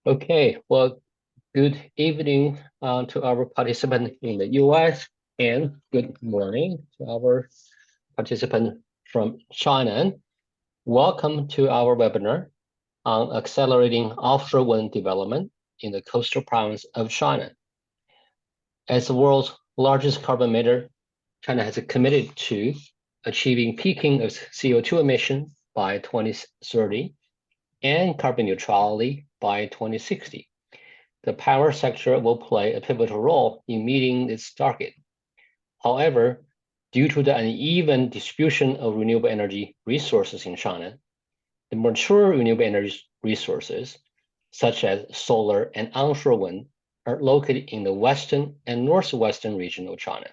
Okay, well, good evening to our participant in the US and good morning to our participant from China. Welcome to our webinar on accelerating offshore wind development in the coastal province of China. As the world's largest carbon emitter, China has committed to achieving peaking of CO2 emission by 2030 and carbon neutrality by 2060. The power sector will play a pivotal role in meeting this target. However, due to the uneven distribution of renewable energy resources in China, the mature renewable energy resources, such as solar and onshore wind, are located in the western and northwestern region of China.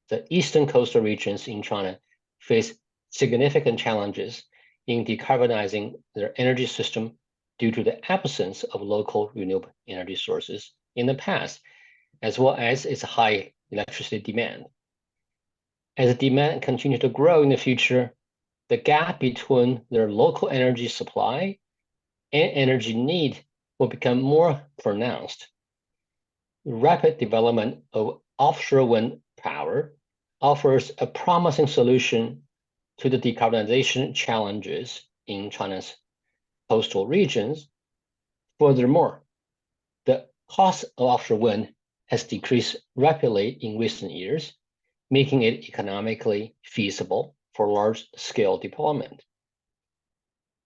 The eastern coastal regions in China face significant challenges in decarbonizing their energy system due to the absence of local renewable energy sources in the past, as well as its high electricity demand. As the demand continues to grow in the future, the gap between their local energy supply and energy need will become more pronounced. Rapid development of offshore wind power offers a promising solution to the decarbonization challenges in China's coastal regions. Furthermore, the cost of offshore wind has decreased rapidly in recent years, making it economically feasible for large-scale deployment.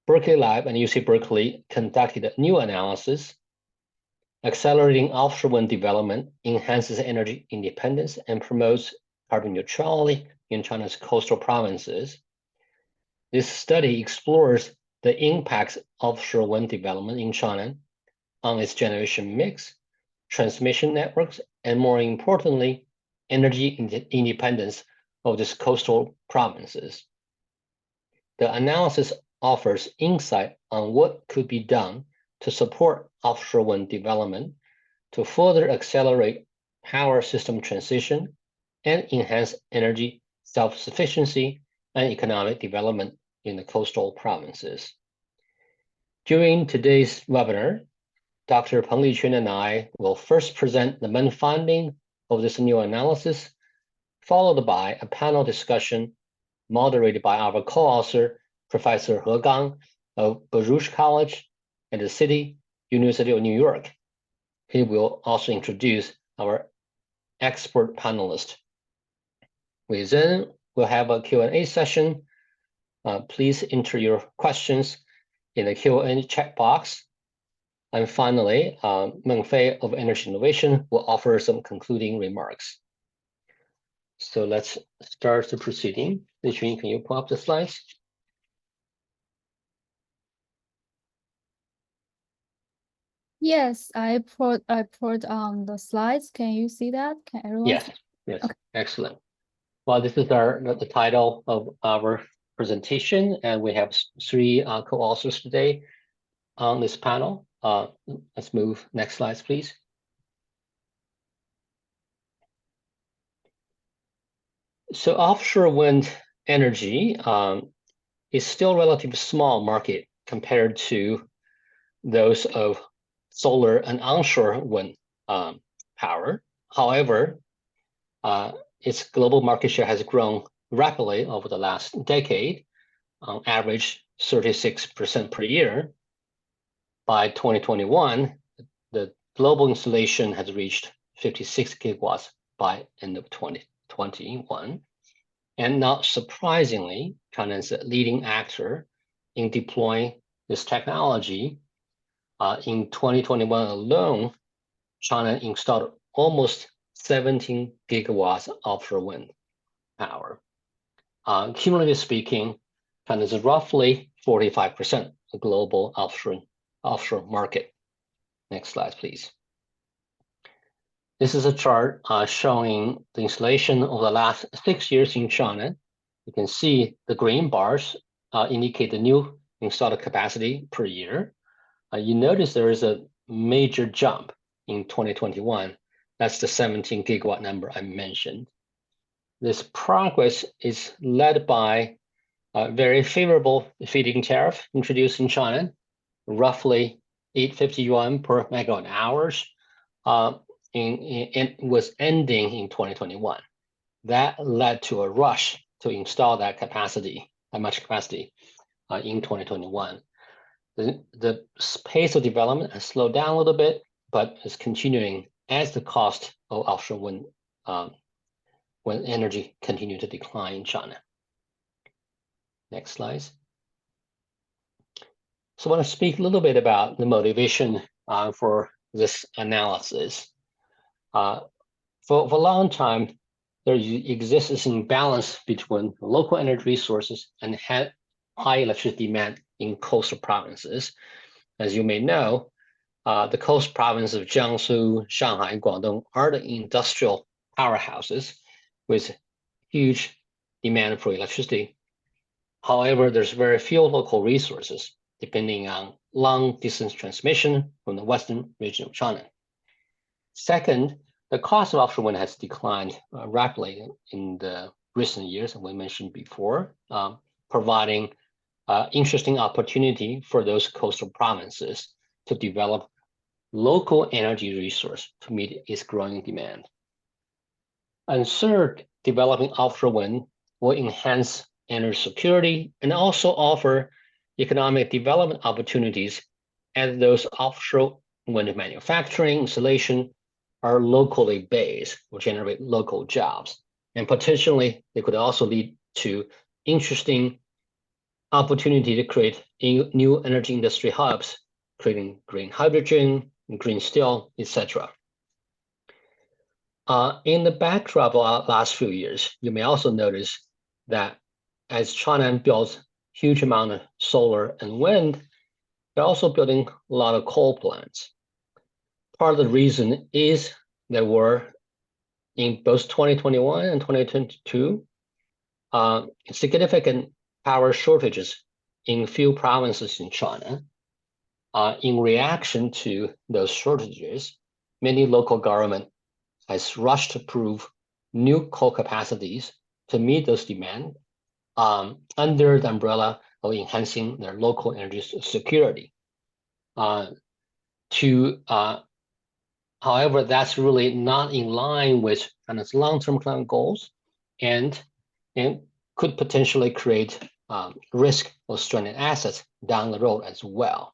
Berkeley Lab and UC Berkeley conducted a new analysis. Accelerating offshore wind development enhances energy independence and promotes carbon neutrality in China's coastal provinces. This study explores the impacts of offshore wind development in China on its generation mix, transmission networks, and more importantly, energy independence of these coastal provinces. The analysis offers insight on what could be done to support offshore wind development to further accelerate power system transition and enhance energy self-sufficiency and economic development in the coastal provinces. During today's webinar, Dr. Peng Liqun and I will first present the main finding of this new analysis, followed by a panel discussion moderated by our co-author, Professor He Gang of Baruch College and the University of New York. He will also introduce our expert panelist. We then will have a Q&A session. Please enter your questions in the Q&A chat box. And finally, Meng Fei of Energy Innovation will offer some concluding remarks. So let's start the proceeding. Liqun, can you pull up the slides? Yes, I put on the slides. Can you see that? Can everyone? Yes, yes, okay. Excellent. Well, this is the title of our presentation, and we have three co-authors today on this panel. Let's move next slides, please. So offshore wind energy is still a relatively small market compared to those of solar and onshore wind power. However, its global market share has grown rapidly over the last decade, on average 36% per year. By 2021, the global installation has reached 56 gigawatts by end of 2021. And not surprisingly, China is a leading actor in deploying this technology. In 2021 alone, China installed almost 17 gigawatts of offshore wind power. Cumulatively speaking, China is roughly 45% of the global offshore market. Next slide, please. This is a chart showing the installation over the last 6 years in China. You can see the green bars indicate the new installed capacity per year. You notice there is a major jump in 2021. That's the 17 gigawatt number I mentioned. This progress is led by a very favorable feed-in tariff introduced in China, roughly 850 yuan per megawatt hours, and was ending in 2021. That led to a rush to install that much capacity in 2021. The pace of development has slowed down a little bit, but is continuing as the cost of offshore wind when energy continue to decline in China. Next slide. So I want to speak a little bit about the motivation for this analysis. For a long time, there exists this imbalance between local energy resources and high electricity demand in coastal provinces. As you may know, the coast provinces of Jiangsu, Shanghai, Guangdong are the industrial powerhouses with huge demand for electricity. However, there's very few local resources, depending on long-distance transmission from the western region of China. Second, the cost of offshore wind has declined rapidly in the recent years, as we mentioned before, providing interesting opportunity for those coastal provinces to develop local energy resource to meet its growing demand. And third, developing offshore wind will enhance energy security and also offer economic development opportunities as those offshore wind manufacturing, installation are locally based, will generate local jobs. And potentially, they could also lead to interesting opportunity to create new energy industry hubs, creating green hydrogen, green steel, etc. In the backdrop of the last few years, you may also notice that as China builds huge amount of solar and wind, they're also building a lot of coal plants. Part of the reason is there were, in both 2021 and 2022, significant power shortages in few provinces in China. In reaction to those shortages, many local government has rushed to approve new coal capacities to meet those demand under the umbrella of enhancing their local energy security. However, that's really not in line with China's long-term climate goals and could potentially create risk of stranded assets down the road as well.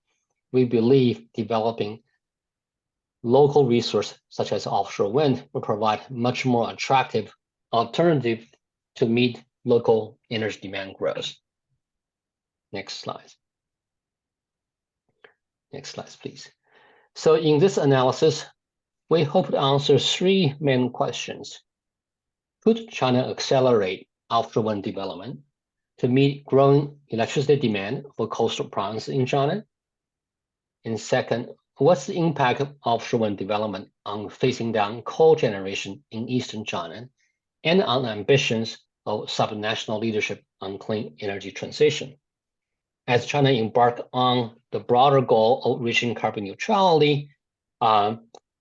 We believe developing local resource such as offshore wind will provide much more attractive alternative to meet local energy demand growth. Next slide. Next slide, please. So in this analysis, we hope to answer three main questions. Could China accelerate offshore wind development to meet growing electricity demand for coastal provinces in China? And second, what's the impact of offshore wind development on phasing down coal generation in eastern China and on ambitions of supranational leadership on clean energy transition? As China embark on the broader goal of reaching carbon neutrality,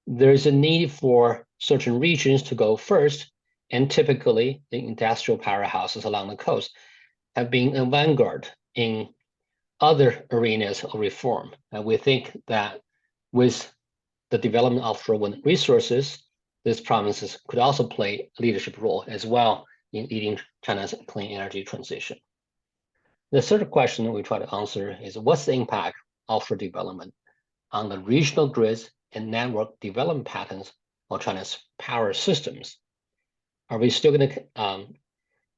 there's a need for certain regions to go first, and typically the industrial powerhouses along the coast have been a vanguard in other arenas of reform. And we think that with the development of offshore wind resources, these provinces could also play a leadership role as well in leading China's clean energy transition. The third question we try to answer is, what's the impact of offshore development on the regional grids and network development patterns of China's power systems? Are we still going to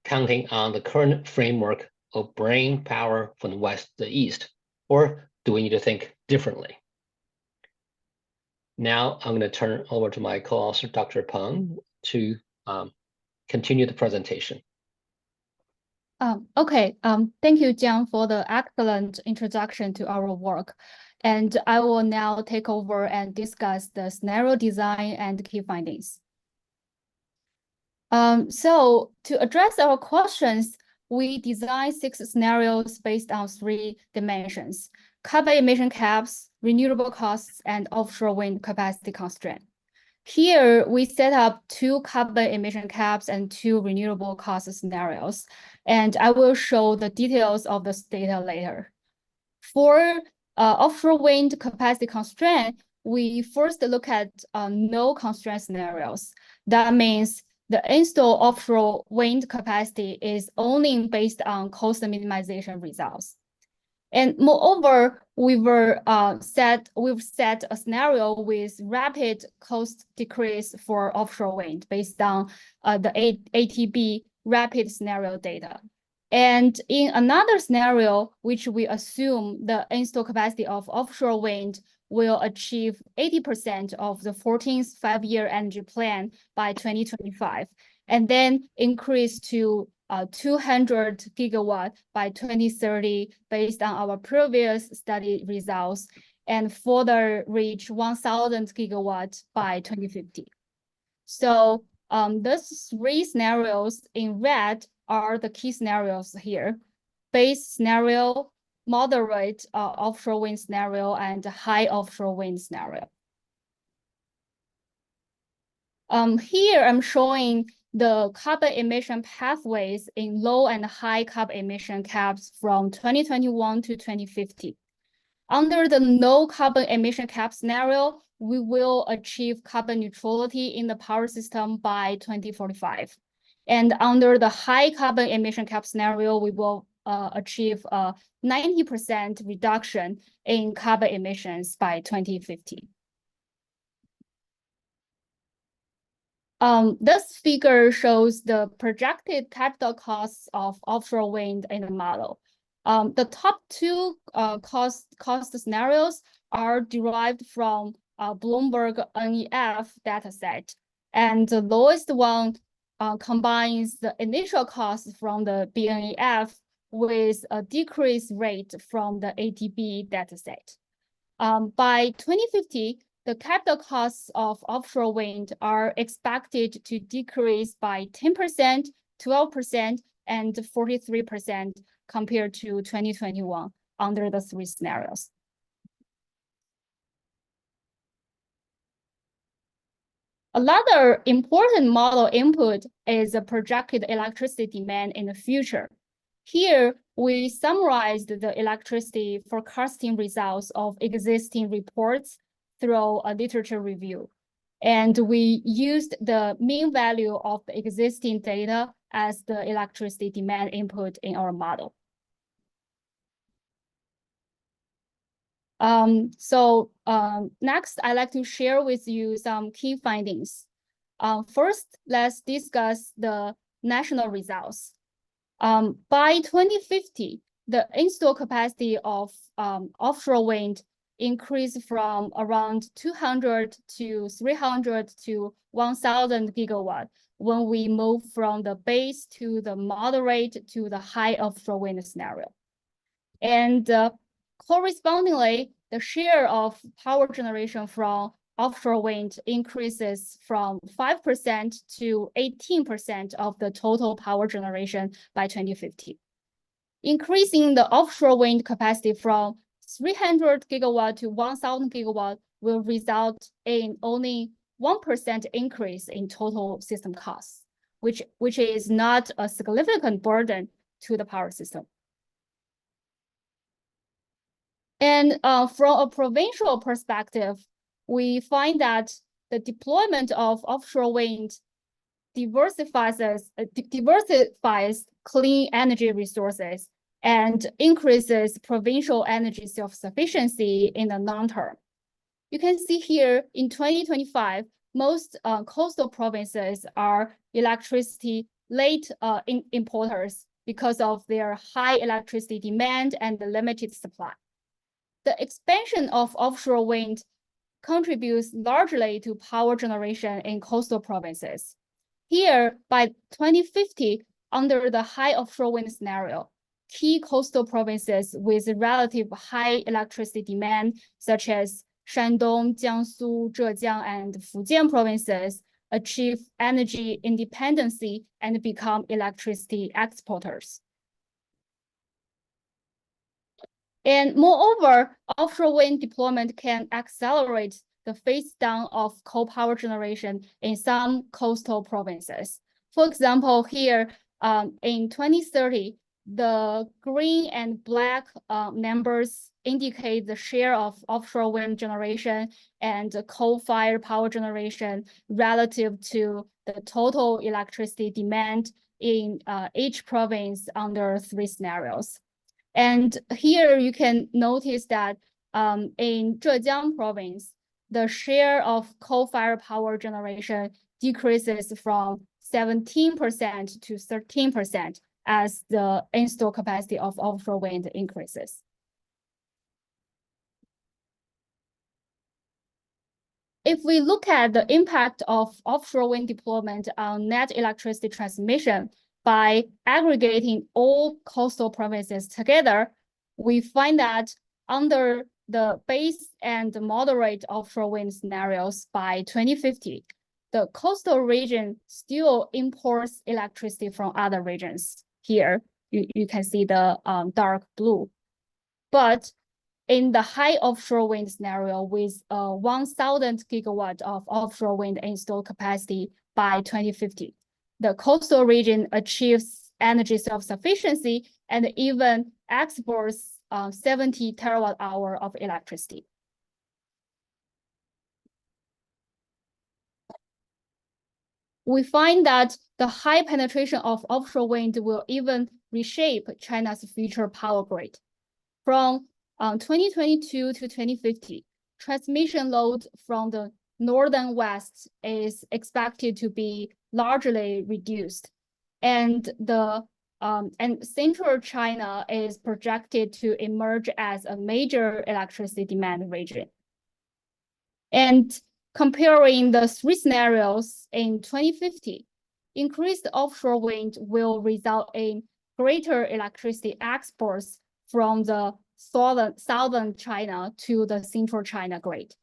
counting on the current framework of brain power from the west to east, or do we need to think differently? Now I'm going to turn over to my co-author, Dr. Peng, to continue the presentation. Okay, thank you, Jiang, for the excellent introduction to our work. And I will now take over and discuss the scenario design and key findings. So to address our questions, we designed 6 scenarios based on 3 dimensions: carbon emission caps, renewable costs, and offshore wind capacity constraint. Here, we set up 2 carbon emission caps and 2 renewable cost scenarios, and I will show the details of this data later. For offshore wind capacity constraint, we first look at no constraint scenarios. That means the installed offshore wind capacity is only based on cost minimization results. And moreover, we've set a scenario with rapid cost decrease for offshore wind based on the ATB rapid scenario data. And in another scenario, which we assume the installed capacity of offshore wind will achieve 80% of the 14th five-year energy plan by 2025, and then increase to 200 gigawatt by 2030 based on our previous study results, and further reach 1,000 gigawatt by 2050. So those three scenarios in red are the key scenarios here: base scenario, moderate offshore wind scenario, and high offshore wind scenario. Here I'm showing the carbon emission pathways in low and high carbon emission caps from 2021 to 2050. Under the no carbon emission cap scenario, we will achieve carbon neutrality in the power system by 2045. And under the high carbon emission cap scenario, we will achieve a 90% reduction in carbon emissions by 2050. This figure shows the projected capital costs of offshore wind in the model. The top two cost scenarios are derived from Bloomberg NEF dataset, and the lowest one combines the initial cost from the BNEF with a decrease rate from the ATB dataset. By 2050, the capital costs of offshore wind are expected to decrease by 10%, 12%, and 43% compared to 2021 under the three scenarios. Another important model input is the projected electricity demand in the future. Here, we summarized the electricity forecasting results of existing reports through a literature review. And we used the mean value of the existing data as the electricity demand input in our model. Next, I'd like to share with you some key findings. First, let's discuss the national results. By 2050, the installed capacity of offshore wind increased from around 200 to 300 to 1,000 gigawatt when we move from the base to the moderate to the high offshore wind scenario. And correspondingly, the share of power generation from offshore wind increases from 5% to 18% of the total power generation by 2050. Increasing the offshore wind capacity from 300 gigawatt to 1,000 gigawatt will result in only 1% increase in total system costs, which is not a significant burden to the power system. And from a provincial perspective, we find that the deployment of offshore wind diversifies clean energy resources and increases provincial energy self-sufficiency in the long term. You can see here in 2025, most coastal provinces are electricity late importers because of their high electricity demand and the limited supply. The expansion of offshore wind contributes largely to power generation in coastal provinces. Here, by 2050, under the high offshore wind scenario, key coastal provinces with relative high electricity demand, such as Shandong, Jiangsu, Zhejiang, and Fujian provinces, achieve energy independency and become electricity exporters. And moreover, offshore wind deployment can accelerate the phase down of coal power generation in some coastal provinces. For example, here in 2030, the green and black numbers indicate the share of offshore wind generation and coal-fired power generation relative to the total electricity demand in each province under 3 scenarios. And here you can notice that in Zhejiang province, the share of coal-fired power generation decreases from 17% to 13% as the installed capacity of offshore wind increases. If we look at the impact of offshore wind deployment on net electricity transmission by aggregating all coastal provinces together, we find that under the base and moderate offshore wind scenarios by 2050, the coastal region still imports electricity from other regions. Here, you can see the dark blue. But in the high offshore wind scenario with 1,000 gigawatt of offshore wind installed capacity by 2050, the coastal region achieves energy self-sufficiency and even exports 70 terawatt hour of electricity. We find that the high penetration of offshore wind will even reshape China's future power grid. From 2022 to 2050, transmission load from the northern west is expected to be largely reduced, and central China is projected to emerge as a major electricity demand region. And comparing the 3 scenarios in 2050, increased offshore wind will result in greater electricity exports from the southern China to the central China grid,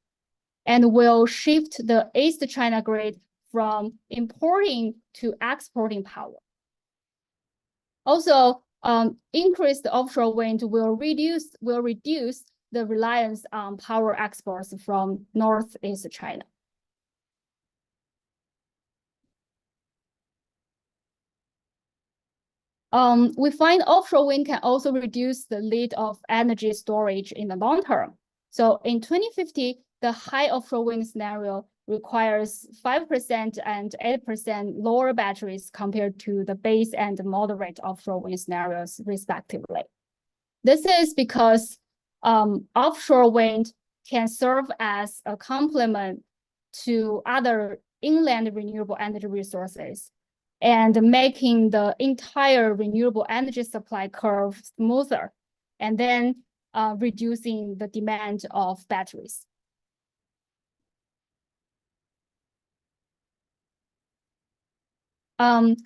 and will shift the East China grid from importing to exporting power. Also, increased offshore wind will reduce the reliance on power exports from Northeast China. We find offshore wind can also reduce the need of energy storage in the long term. So in 2050, the high offshore wind scenario requires 5% and 8% lower batteries compared to the base and moderate offshore wind scenarios, respectively. This is because offshore wind can serve as a complement to other inland renewable energy resources, and making the entire renewable energy supply curve smoother, and then reducing the demand of batteries.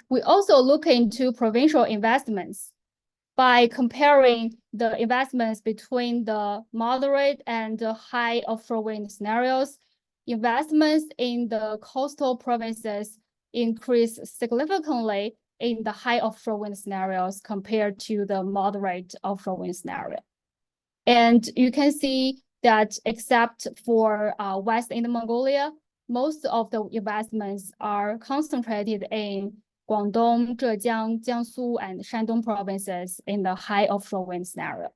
We also look into provincial investments by comparing the investments between the moderate and the high offshore wind scenarios. Investments in the coastal provinces increase significantly in the high offshore wind scenarios compared to the moderate offshore wind scenario. And you can see that except for West Inner Mongolia, most of the investments are concentrated in Guangdong, Zhejiang, Jiangsu, and Shandong provinces in the high offshore wind scenario.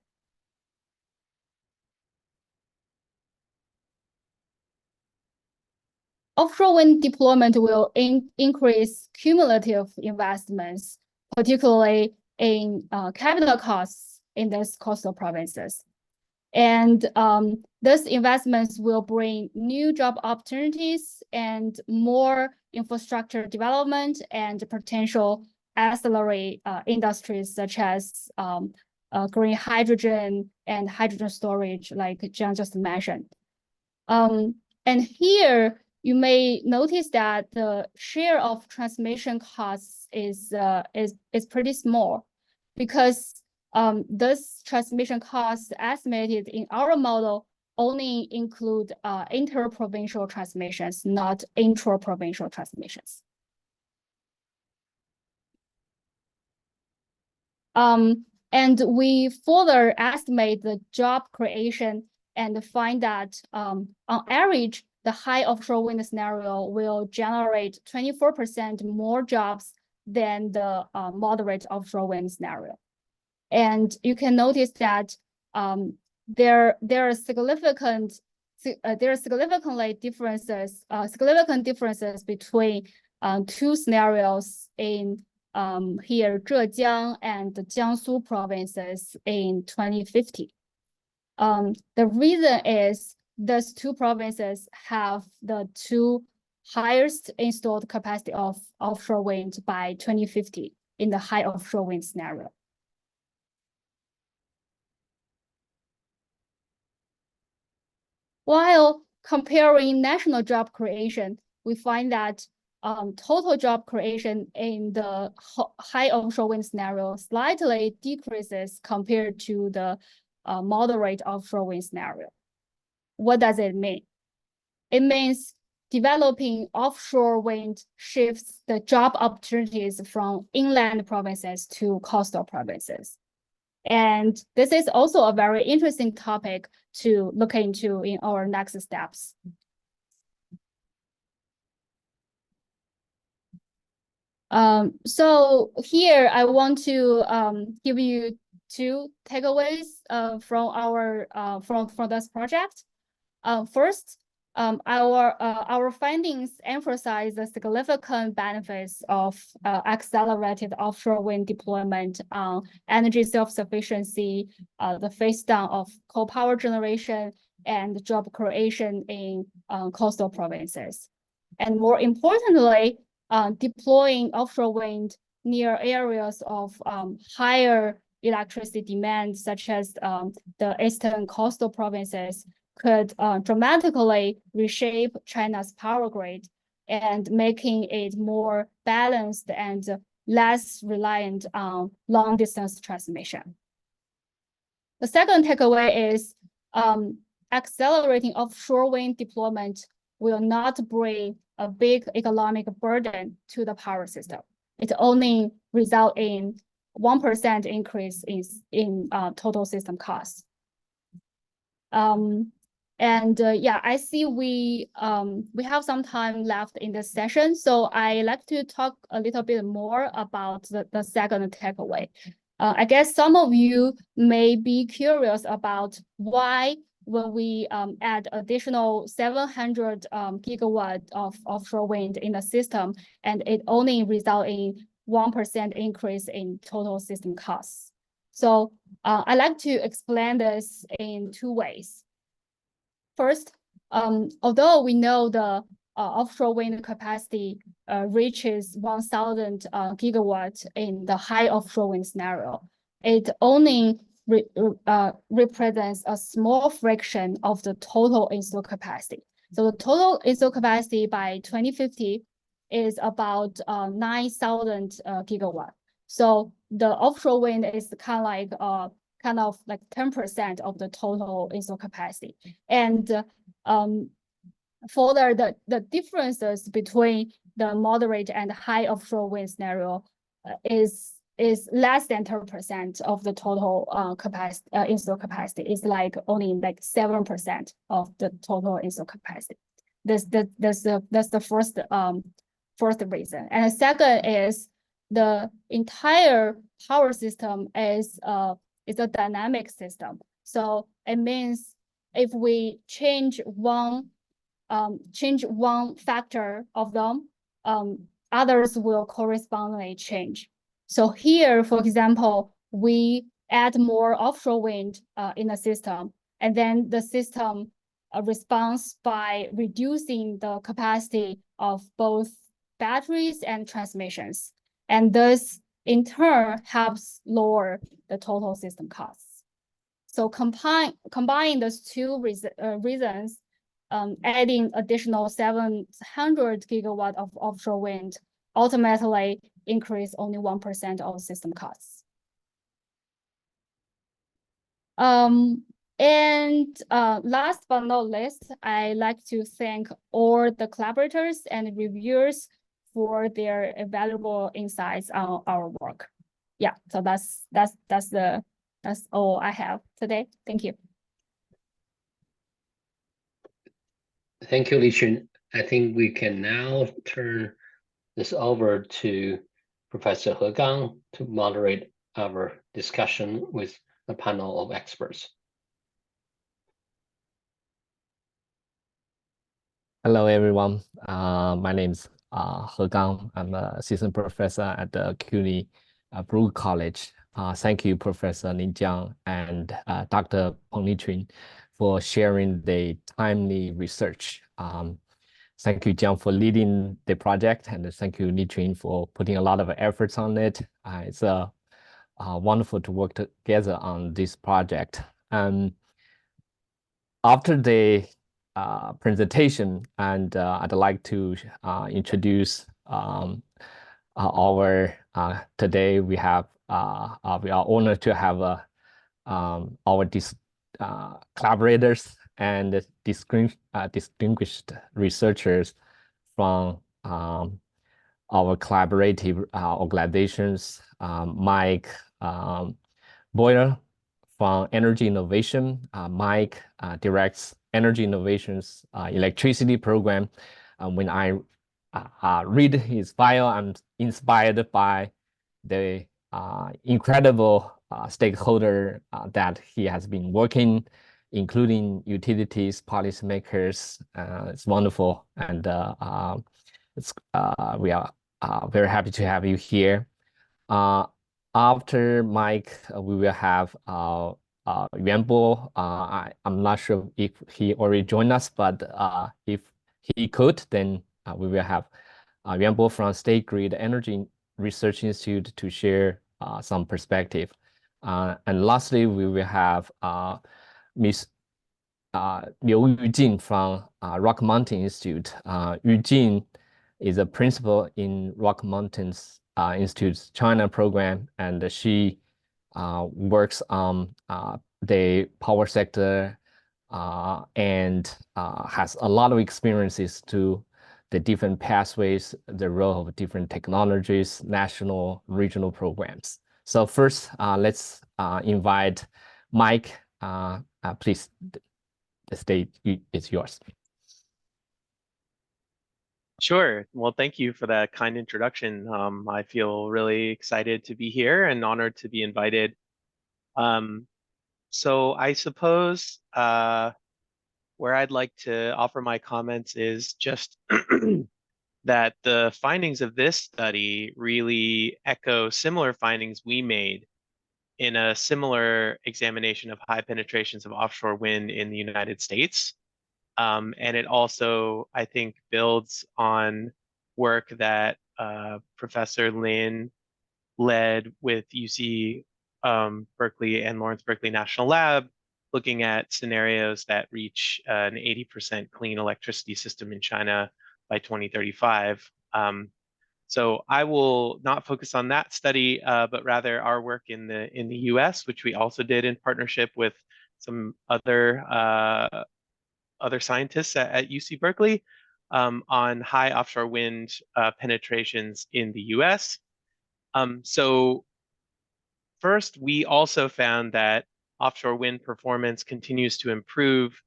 Offshore wind deployment will increase cumulative investments, particularly in capital costs in these coastal provinces. And these investments will bring new job opportunities and more infrastructure development and potential ancillary industries such as green hydrogen and hydrogen storage, like Jiang just mentioned. And here you may notice that the share of transmission costs is pretty small, because this transmission costs estimated in our model only include inter-provincial transmissions, not intra-provincial transmissions. And we further estimate the job creation and find that on average, the high offshore wind scenario will generate 24% more jobs than the moderate offshore wind scenario. And you can notice that there are significant differences between two scenarios in here Zhejiang and Jiangsu provinces in 2050. The reason is those two provinces have the two highest installed capacity of offshore wind by 2050 in the high offshore wind scenario. While comparing national job creation, we find that total job creation in the high offshore wind scenario slightly decreases compared to the moderate offshore wind scenario. What does it mean? It means developing offshore wind shifts the job opportunities from inland provinces to coastal provinces. And this is also a very interesting topic to look into in our next steps. So here I want to give you two takeaways from our from this project. First, our findings emphasize the significant benefits of accelerated offshore wind deployment on energy self-sufficiency, the phase down of coal power generation, and job creation in coastal provinces. And more importantly, deploying offshore wind near areas of higher electricity demand, such as the eastern coastal provinces, could dramatically reshape China's power grid and making it more balanced and less reliant on long-distance transmission. The second takeaway is accelerating offshore wind deployment will not bring a big economic burden to the power system. It only result in 1% increase in total system costs. Yeah, I see we have some time left in this session, so I like to talk a little bit more about the second takeaway. I guess some of you may be curious about why, when we add additional 700 gigawatt of offshore wind in the system, and it only result in 1% increase in total system costs. So I like to explain this in two ways. First, although we know the offshore wind capacity reaches 1,000 gigawatts in the high offshore wind scenario, it only represents a small fraction of the total installed capacity. So the total installed capacity by 2050 is about 9,000 gigawatt. So the offshore wind is kind of like 10% of the total installed capacity. And further, the differences between the moderate and high offshore wind scenario is less than 10% of the total capacity, installed capacity. It's like only like 7% of the total installed capacity. That's the first reason. And the second is the entire power system is a dynamic system. So it means if we change one factor of them, others will correspondingly change. So here, for example, we add more offshore wind in the system, and then the system responds by reducing the capacity of both batteries and transmissions. And this, in turn, helps lower the total system costs. So combine those two reasons, adding additional 700 gigawatt of offshore wind ultimately increase only 1% of system costs. And last but not least, I like to thank all the collaborators and reviewers for their valuable insights on our work. Yeah, so that's all I have today. Thank you. Thank you, Li Xun. I think we can now turn this over to Professor He Gang to moderate our discussion with the panel of experts. Hello, everyone. My name is He Gang. I'm an assistant professor at the CUNY Brook College. Thank you, Professor Lin Jiang and Dr. Peng Liqun for sharing the timely research. Thank you, Jiang, for leading the project, and thank you, Liqun, for putting a lot of efforts on it. It's wonderful to work together on this project. After the presentation, and I'd like to introduce our today we are honored to have our collaborators and distinguished researchers from our collaborative organizations, Mike Boyer from Energy Innovation. Mike directs Energy Innovation's electricity program. When I read his bio, I'm inspired by the incredible stakeholder that he has been working, including utilities, policymakers. It's wonderful, and we are very happy to have you here. After Mike, we will have Yuan Bo. I'm not sure if he already joined us, but if he could, then we will have Yuan Bo from State Grid Energy Research Institute to share some perspective. And lastly, we will have Ms. Liu Yujin from Rock Mountain Institute. Yujin is a principal in Rock Mountains Institute's China program, and she works on the power sector and has a lot of experiences to the different pathways, the role of different technologies, national, regional programs. So first, let's invite Mike. Please, the stage is yours. Sure. Well, thank you for that kind introduction. I feel really excited to be here and honored to be invited. So I suppose where I'd like to offer my comments is just that the findings of this study really echo similar findings we made in a similar examination of high penetrations of offshore wind in the United States. And it also, I think, builds on work that Professor Lin led with UC Berkeley and Lawrence Berkeley National Lab, looking at scenarios that reach an 80% clean electricity system in China by 2035. So I will not focus on that study, but rather our work in the US, which we also did in partnership with some other scientists at UC Berkeley on high offshore wind penetrations in the US. So first, we also found that offshore wind performance continues to improve.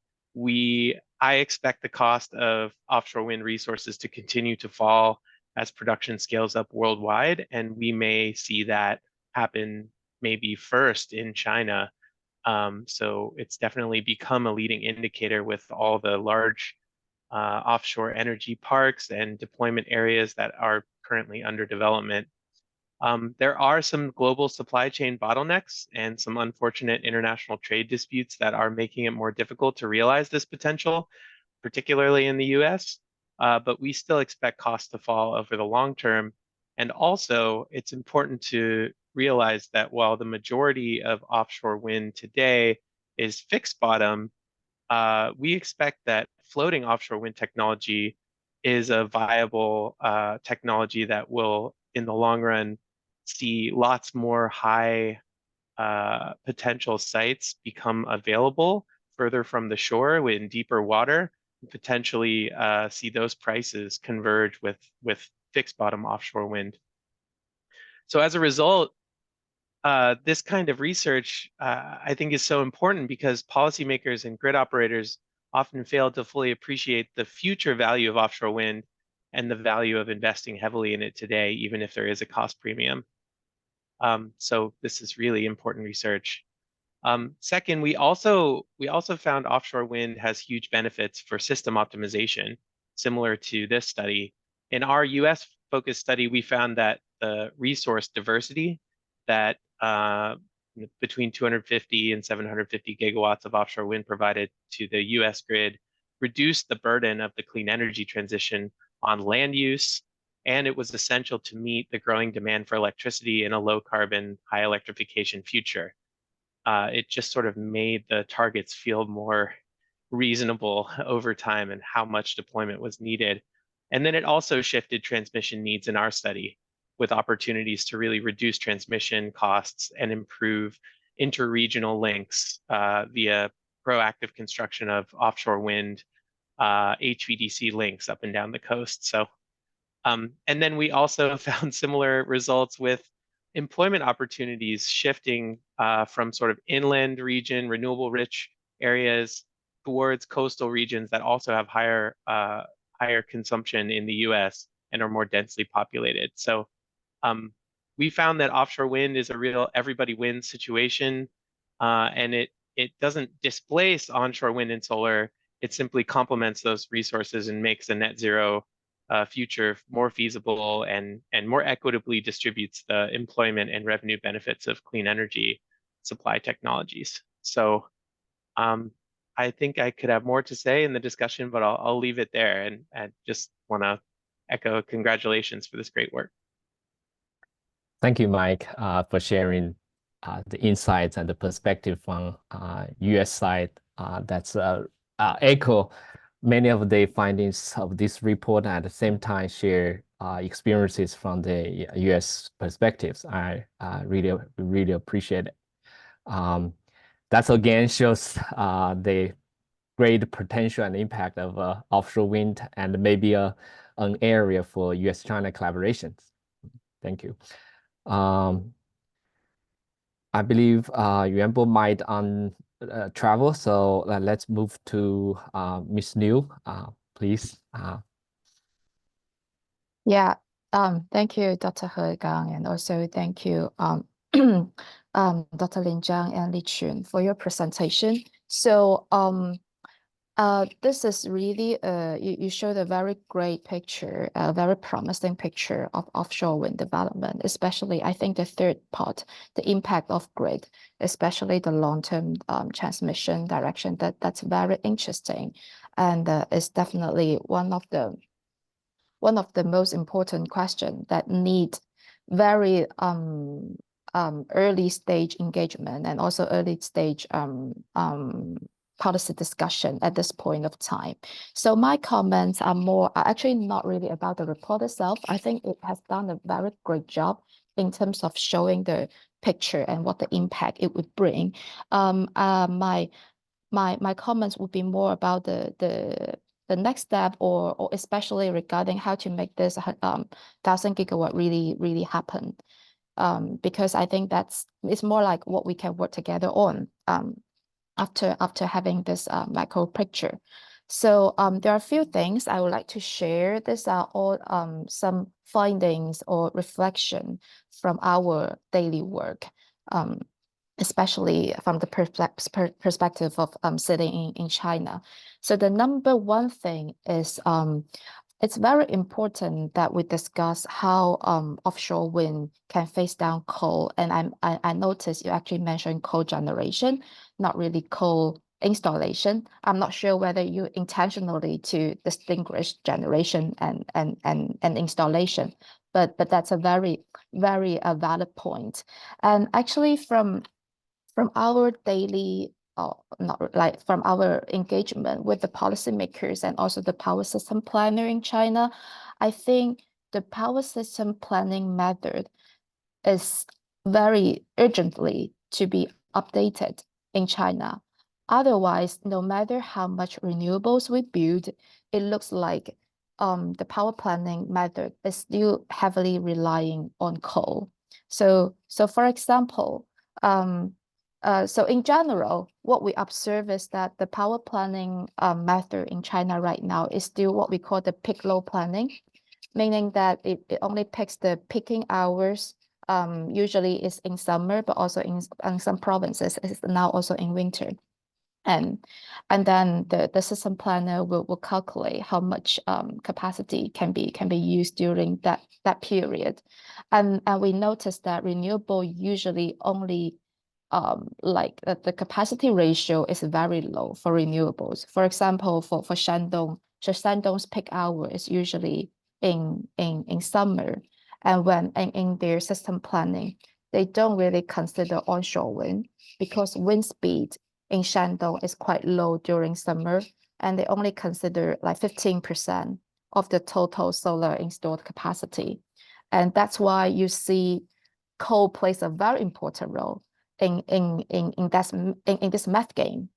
I expect the cost of offshore wind resources to continue to fall as production scales up worldwide, and we may see that happen maybe first in China. So it's definitely become a leading indicator with all the large offshore energy parks and deployment areas that are currently under development. There are some global supply chain bottlenecks and some unfortunate international trade disputes that are making it more difficult to realize this potential, particularly in the US, but we still expect costs to fall over the long term. And also, it's important to realize that while the majority of offshore wind today is fixed bottom, we expect that floating offshore wind technology is a viable technology that will, in the long run, see lots more high potential sites become available further from the shore in deeper water, and potentially see those prices converge with fixed bottom offshore wind. So as a result, this kind of research, I think, is so important because policymakers and grid operators often fail to fully appreciate the future value of offshore wind and the value of investing heavily in it today, even if there is a cost premium. So this is really important research. Second, we also found offshore wind has huge benefits for system optimization, similar to this study. In our US focused study, we found that the resource diversity that between 250 and 750 gigawatts of offshore wind provided to the US grid reduced the burden of the clean energy transition on land use, and it was essential to meet the growing demand for electricity in a low carbon, high electrification future. It just sort of made the targets feel more reasonable over time and how much deployment was needed. And then it also shifted transmission needs in our study with opportunities to really reduce transmission costs and improve interregional links via proactive construction of offshore wind HVDC links up and down the coast. So, and then we also found similar results with employment opportunities shifting from sort of inland region, renewable rich areas towards coastal regions that also have higher consumption in the US and are more densely populated. So we found that offshore wind is a real everybody wins situation, and it doesn't displace onshore wind and solar. It simply complements those resources and makes a net zero future more feasible and more equitably distributes the employment and revenue benefits of clean energy supply technologies. So I think I could have more to say in the discussion, but I'll leave it there and just want to echo congratulations for this great work. Thank you, Mike, for sharing the insights and the perspective from US side. That's echo many of the findings of this report, and at the same time share experiences from the US perspectives. I really appreciate it. That again shows the great potential and impact of offshore wind and maybe an area for US-China collaborations. Thank you. I believe Yuanbo might travel, so let's move to Ms. Liu, please. Yeah, thank you, Dr. He Gang, and also thank you, Dr. Lin Zhang and Li Chun for your presentation. So this is really, you showed a very great picture, a very promising picture of offshore wind development, especially I think the third part, the impact of grid, especially the long-term transmission direction, that's very interesting. And it's definitely one of the most important questions that need very early stage engagement and also early stage policy discussion at this point of time. So my comments are actually not really about the report itself. I think it has done a very great job in terms of showing the picture and what the impact it would bring. My comments would be more about the next step, or especially regarding how to make this 1,000 gigawatt really happen. Because I think it's more like what we can work together on after having this macro picture. So there are a few things I would like to share. These are all some findings or reflection from our daily work, especially from the perspective of sitting in China. So the number one thing is it's very important that we discuss how offshore wind can phase down coal. And I noticed you actually mentioned coal generation, not really coal installation. I'm not sure whether you intentionally to distinguish generation and installation, but that's a very, very valid point. And actually from our daily from our engagement with the policymakers and also the power system planner in China, I think the power system planning method is very urgently to be updated in China. Otherwise, no matter how much renewables we build, it looks like the power planning method is still heavily relying on coal. So for example, so in general, what we observe is that the power planning method in China right now is still what we call the peak load planning, meaning that it only picks the peaking hours usually is in summer, but also in some provinces it's now also in winter. And then the system planner will calculate how much capacity can be used during that period. And we noticed that renewable usually only like the capacity ratio is very low for renewables. For example, for Shandong, so Shandong's peak hour is usually in summer, and when in their system planning, they don't really consider onshore wind because wind speed in Shandong is quite low during summer, and they only consider like 15% of the total solar installed capacity. And that's why you see coal plays a very important role in this math game.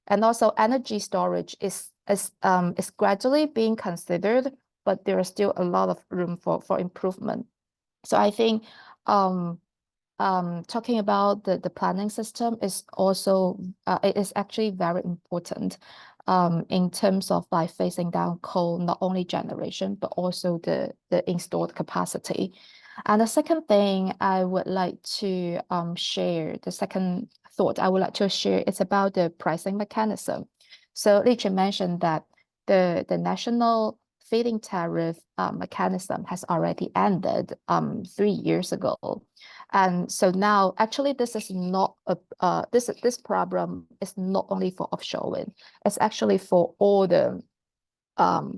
And also energy storage is gradually being considered, but there is still a lot of room for improvement. So I think talking about the planning system is also it is actually very important in terms of like phasing down coal, not only generation, but also the installed capacity. And the second thing I would like to share, the second thought I would like to share is about the pricing mechanism. So Li-Jun mentioned that the national feed-in tariff mechanism has already ended 3 years ago. And so now actually this is not this problem is not only for offshore wind, it's actually for all the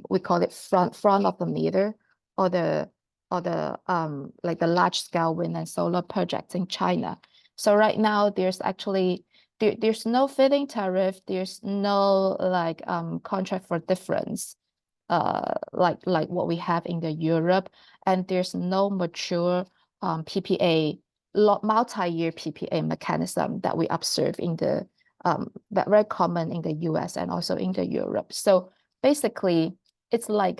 we call it front of the meter, or the like the large scale wind and solar projects in China. So right now there's actually there's no feed-in tariff, there's no like contract for difference like what we have in the Europe, and there's no mature PPA multi-year PPA mechanism that we observe in the that very common in the US and also in the Europe. So basically it's like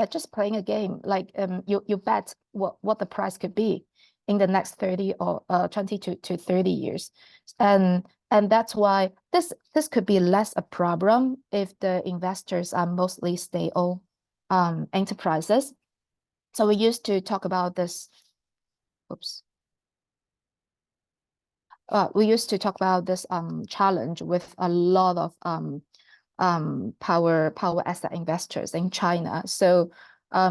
just playing a game, like you bet what the price could be in the next 30 or 20 to 30 years. And that's why this could be less a problem if the investors are mostly state-owned enterprises. So we used to talk about this. We used to talk about this challenge with a lot of power asset investors in China. So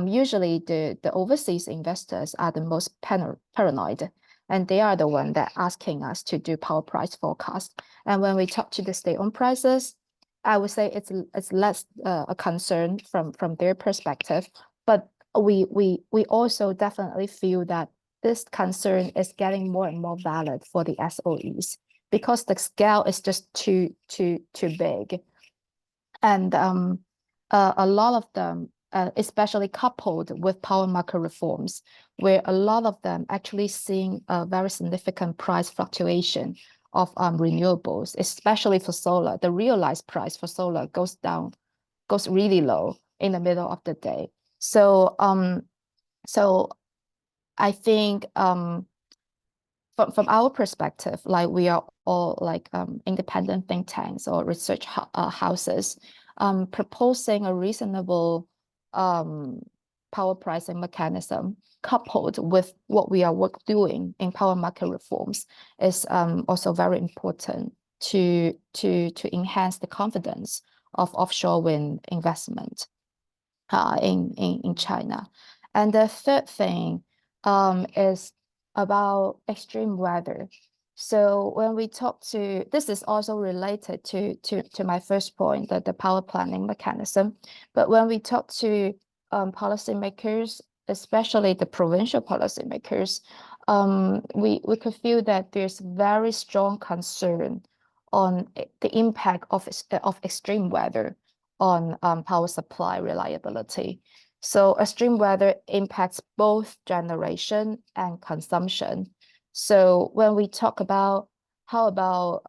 usually the overseas investors are the most paranoid, and they are the one that asking us to do power price forecast. And when we talk to the state-owned prices, I would say it's less a concern from their perspective, but we also definitely feel that this concern is getting more and more valid for the SOEs because the scale is just too big. And a lot of them, especially coupled with power market reforms, where a lot of them actually seeing a very significant price fluctuation of renewables, especially for solar. The realized price for solar goes really low in the middle of the day. So I think from our perspective, like we are all like independent think tanks or research houses, proposing a reasonable power pricing mechanism coupled with what we are doing in power market reforms is also very important to enhance the confidence of offshore wind investment in China. And the third thing is about extreme weather. So when we talk to, this is also related to my first point, that the power planning mechanism. But when we talk to policymakers, especially the provincial policymakers, we could feel that there's very strong concern on the impact of extreme weather on power supply reliability. So extreme weather impacts both generation and consumption. So when we talk about how about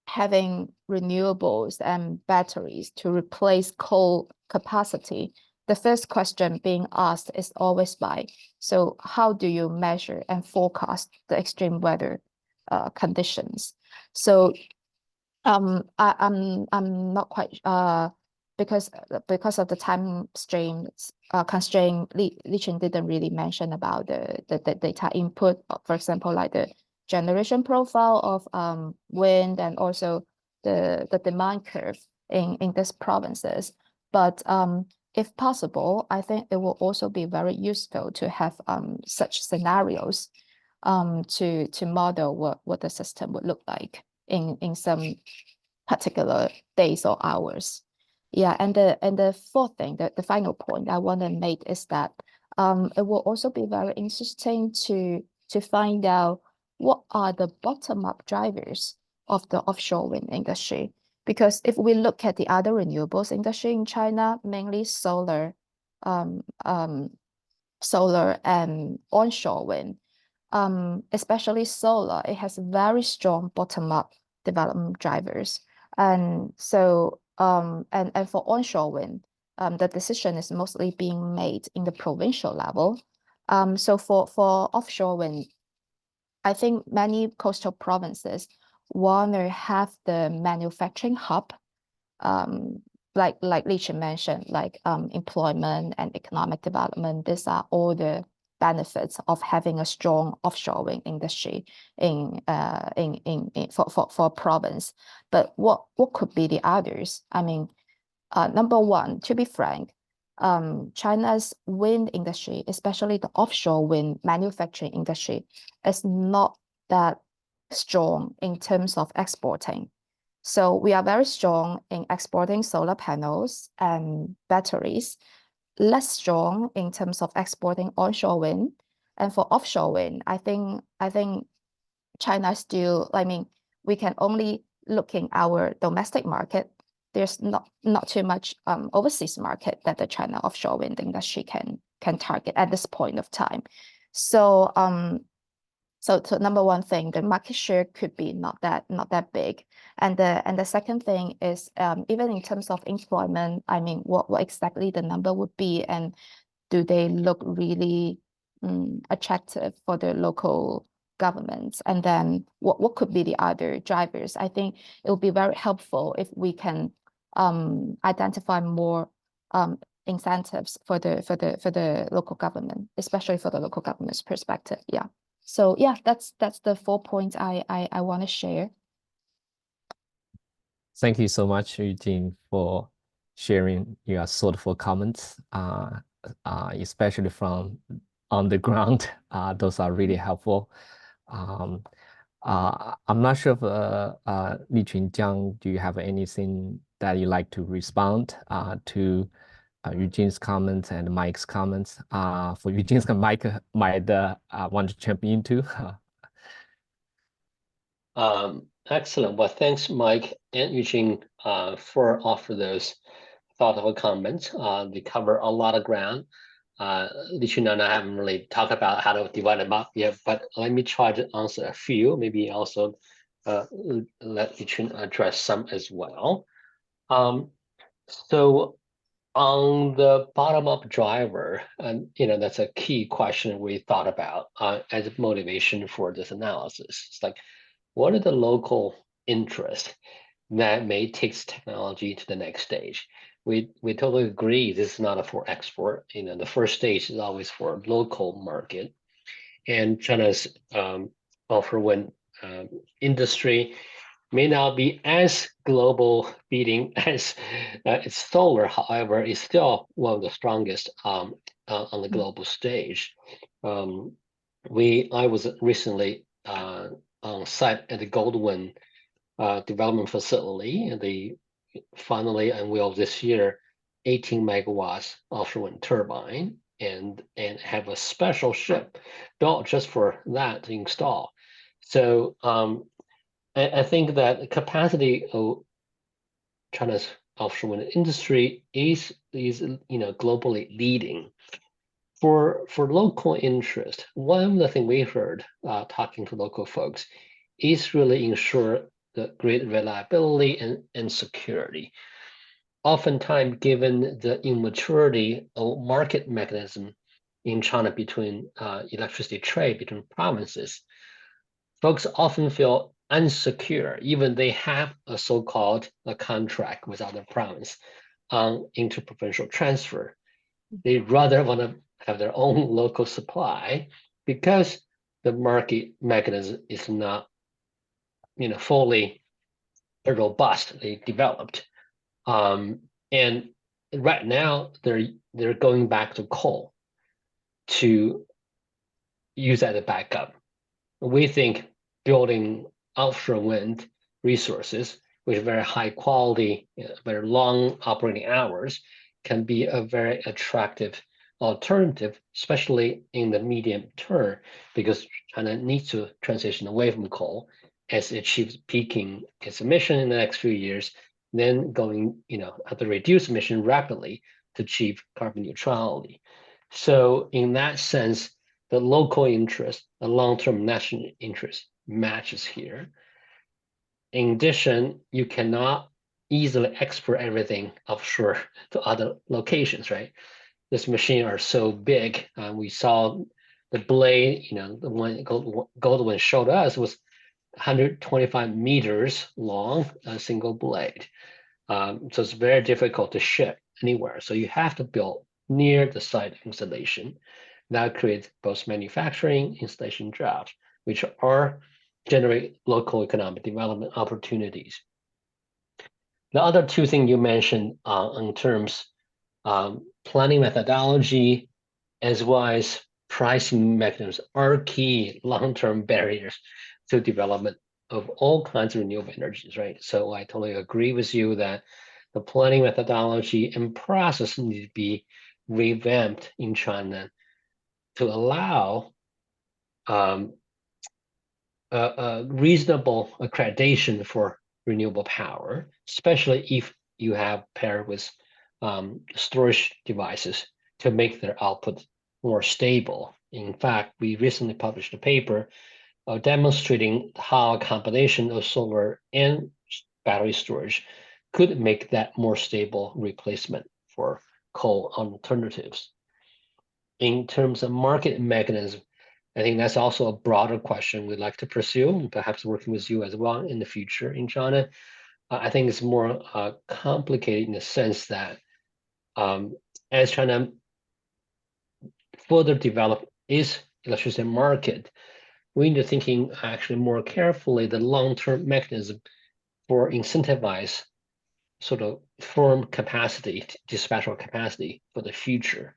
having renewables and batteries to replace coal capacity, the first question being asked is always so how do you measure and forecast the extreme weather conditions? So I'm not quite because of the time constraint, Li-Chun didn't really mention about the data input, for example, like the generation profile of wind and also the demand curve in these provinces. But if possible, I think it will also be very useful to have such scenarios to model what the system would look like in some particular days or hours. Yeah, and the fourth thing, the final point I want to make is that it will also be very interesting to find out what are the bottom-up drivers of the offshore wind industry. Because if we look at the other renewables industry in China, mainly solar and onshore wind, especially solar, it has very strong bottom-up development drivers. And so, and for onshore wind, the decision is mostly being made in the provincial level. So for offshore wind, I think many coastal provinces want to have the manufacturing hub, like Li-Chun mentioned, like employment and economic development. These are all the benefits of having a strong offshore wind industry for a province. But what could be the others? I mean, number one, to be frank, China's wind industry, especially the offshore wind manufacturing industry, is not that strong in terms of exporting. So we are very strong in exporting solar panels and batteries, less strong in terms of exporting onshore wind. And for offshore wind, I think China still, I mean, we can only look in our domestic market. There's not too much overseas market that the China offshore wind industry can target at this point of time. So so number one thing, the market share could be not that big. And the second thing is even in terms of employment, I mean, what exactly the number would be, and do they look really attractive for the local governments? And then what could be the other drivers? I think it would be very helpful if we can identify more incentives for the local government, especially for the local government's perspective. Yeah. So yeah, that's the 4 points I want to share. Thank you so much, Eugene, for sharing your thoughtful comments, especially from on the ground. Those are really helpful. I'm not sure if Li-Chun Jiang, do you have anything that you like to respond to Eugene's comments and Mike's comments? For Eugene's Mike might want to jump into. Excellent. Well, thanks, Mike and Eugene, for offering those thoughtful comments. They cover a lot of ground. Li-Chun and I haven't really talked about how to divide them up yet, but let me try to answer a few, maybe also let Li-Chun address some as well. So on the bottom-up driver, and that's a key question we thought about as a motivation for this analysis. It's like, what are the local interests that may take technology to the next stage? We totally agree this is not for export. The first stage is always for local market, and China's offshore wind industry may not be as global beating as its solar. However, it's still one of the strongest on the global stage. I was recently on site at the Goldwind development facility, and they finally unveiled this year 18 megawatts offshore wind turbine, and have a special ship built just for that to install. So I think that capacity of China's offshore wind industry is globally leading. For local interest, one of the things we heard talking to local folks is really ensure the grid reliability and security. Oftentimes, given the immaturity of market mechanism in China between electricity trade between provinces, folks often feel unsecure, even they have a so-called contract with other province. on interprovincial transfer. They rather want to have their own local supply because the market mechanism is not, fully robustly developed. And right now they're going back to coal to use as a backup. We think building offshore wind resources with very high quality, very long operating hours can be a very attractive alternative, especially in the medium term, because China needs to transition away from coal as it achieves peaking its emission in the next few years, then going, have to reduce emission rapidly to achieve carbon neutrality. So in that sense, the local interest, the long-term national interest matches here. In addition, you cannot easily export everything offshore to other locations, right? This machine are so big. We saw the blade, the one Goldwyn showed us was 125 meters long, a single blade. So it's very difficult to ship anywhere. So you have to build near the site installation. That creates both manufacturing, installation jobs, which generate local economic development opportunities. The other two things you mentioned in terms planning methodology as well as pricing mechanisms are key long-term barriers to development of all kinds of renewable energies, right? So I totally agree with you that the planning methodology and process need to be revamped in China to allow a reasonable accreditation for renewable power, especially if you have paired with storage devices to make their output more stable. In fact, we recently published a paper demonstrating how a combination of solar and battery storage could make that more stable replacement for coal alternatives. In terms of market mechanism, I think that's also a broader question we'd like to pursue, perhaps working with you as well in the future in China. I think it's more complicated in the sense that as China further develop its electricity market, we need to thinking actually more carefully the long-term mechanism for incentivize sort of firm capacity, dispatchable capacity for the future.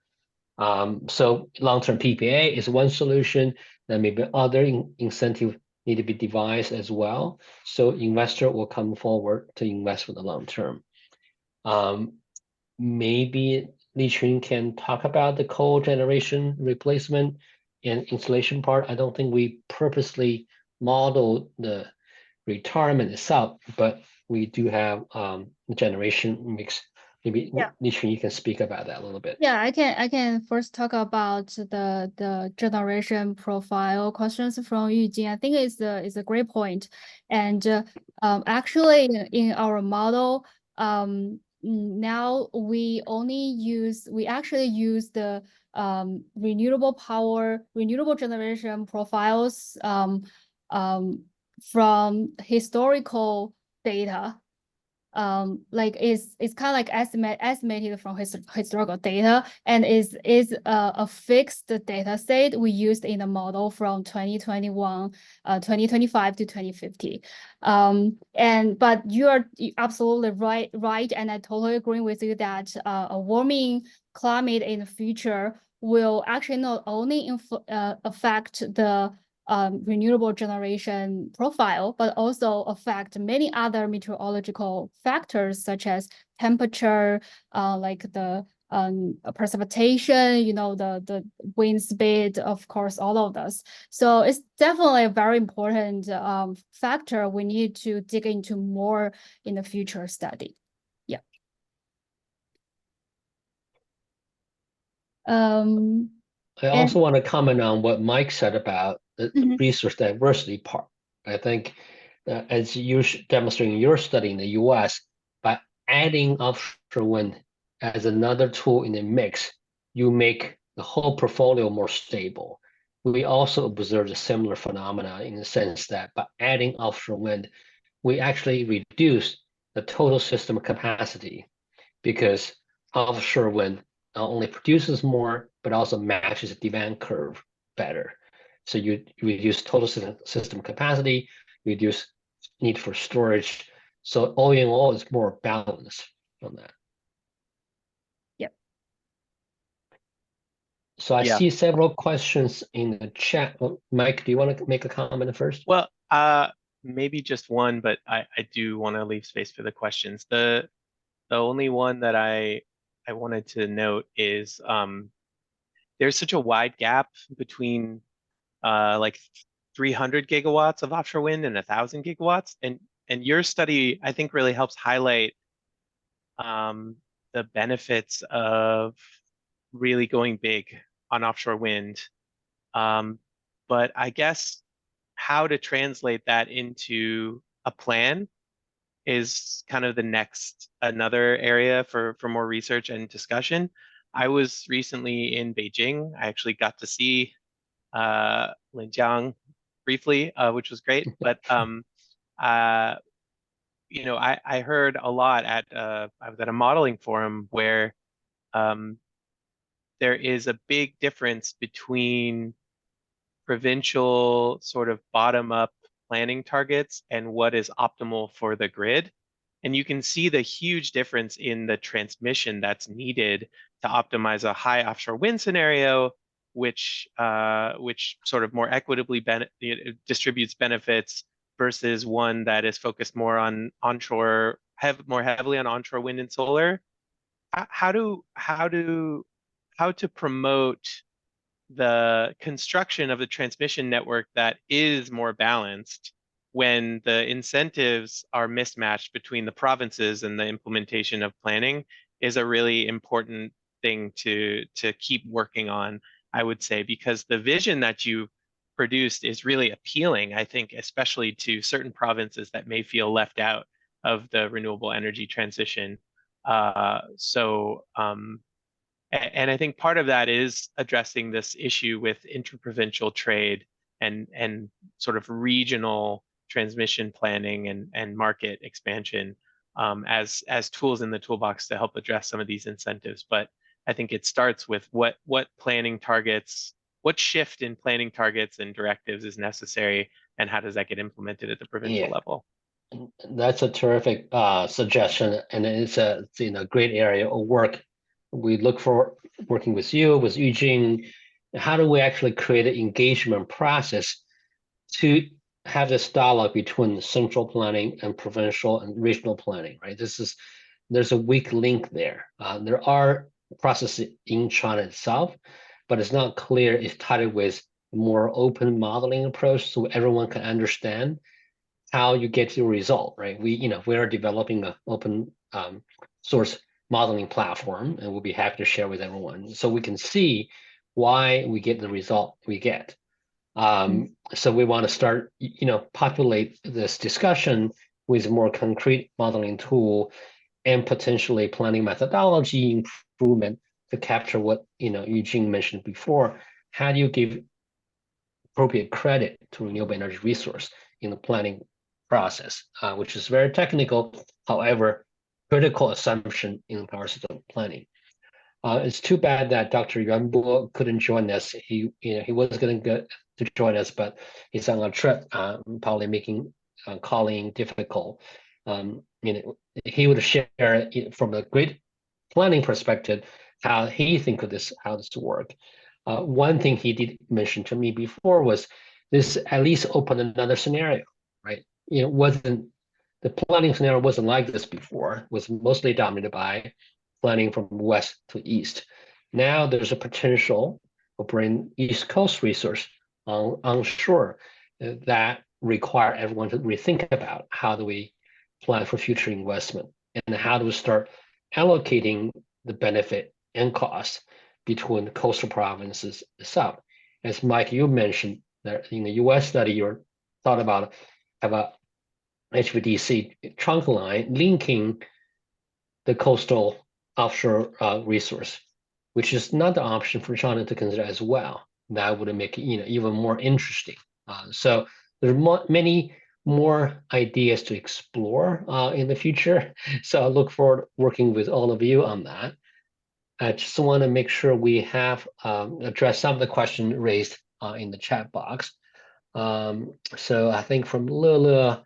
So long-term PPA is one solution. Then maybe other incentive need to be devised as well. So investor will come forward to invest for the long term. Maybe Li Chun can talk about the coal generation replacement and installation part. I don't think we purposely modeled the retirement itself, but we do have the generation mix. Maybe Li Chun, you can speak about that a little bit. Yeah, I can first talk about the generation profile questions from Yujing. I think it's a great point. And actually in our model, now we actually use the renewable generation profiles from historical data. Like it's kind of like estimated from historical data, and is a fixed data set we used in the model from 2021, 2025 to 2050. But you are absolutely right, and I totally agree with you that a warming climate in the future will actually not only affect the renewable generation profile, but also affect many other meteorological factors such as temperature, like the precipitation, the wind speed, of course, all of this. So it's definitely a very important factor we need to dig into more in the future study. Yeah. I also want to comment on what Mike said about the resource diversity part. I think as you demonstrating your study in the US, by adding offshore wind as another tool in the mix, you make the whole portfolio more stable. We also observed a similar phenomena in the sense that by adding offshore wind, we actually reduce the total system capacity because offshore wind not only produces more, but also matches the demand curve better. So you reduce total system capacity, reduce need for storage. So all in all, it's more balanced on that. Yep. So I Yeah. see several questions in the chat. Oh, Mike, do you want to make a comment first? Well, maybe just one, but I do want to leave space for the questions. The only one that I wanted to note is there's such a wide gap between like 300 gigawatts of offshore wind and 1,000 gigawatts, and your study I think really helps highlight the benefits of really going big on offshore wind. But I guess how to translate that into a plan is kind of another area for more research and discussion. I was recently in Beijing. I actually got to see Linjiang briefly, which was great. But you know, I heard a lot at I was at a modeling forum where there is a big difference between provincial sort of bottom-up planning targets and what is optimal for the grid. And you can see the huge difference in the transmission that's needed to optimize a high offshore wind scenario, which sort of more equitably distributes benefits versus one that is focused more on onshore, more heavily on onshore wind and solar. How to promote the construction of the transmission network that is more balanced when the incentives are mismatched between the provinces and the implementation of planning is a really important thing to keep working on, I would say, because the vision that you produced is really appealing, I think, especially to certain provinces that may feel left out of the renewable energy transition. And I think part of that is addressing this issue with interprovincial trade and sort of regional transmission planning and market expansion as tools in the toolbox to help address some of these incentives. But I think it starts with what planning targets, what shift in planning targets and directives is necessary, and how does that get implemented at the provincial level? That's a terrific suggestion, and it's a great area of work. We look for working with you, with Eugene. How do we actually create an engagement process to have this dialogue between central planning and provincial and regional planning, right? There's a weak link there. There are processes in China itself, but it's not clear it's tied with a more open modeling approach so everyone can understand how you get your result, right? We are developing an open source modeling platform, and we'll be happy to share with everyone so we can see why we get the result we get. So we want to start, populate this discussion with a more concrete modeling tool and potentially planning methodology improvement to capture what Eugene mentioned before. How do you give appropriate credit to renewable energy resource in the planning process, which is very technical, however, critical assumption in power system planning. It's too bad that Dr. Yuan Bo couldn't join us. He was going to join us, but he's on a trip, probably making calling difficult. He would share from a great planning perspective how he thinks of this, how this work. One thing he did mention to me before was this at least open another scenario, right? The planning scenario wasn't like this before. It was mostly dominated by planning from west to east. Now there's a potential of bringing East Coast resource onshore that require everyone to rethink about how do we plan for future investment and how do we start allocating the benefit and cost between the coastal provinces south. As Mike, you mentioned that in the U.S. study, you thought about have a HVDC trunk line linking the coastal offshore resource, which is not the option for China to consider as well. That would make it even more interesting. So there are many more ideas to explore in the future. So I look forward to working with all of you on that. I just want to make sure we have addressed some of the questions raised in the chat box. So I think from Lula,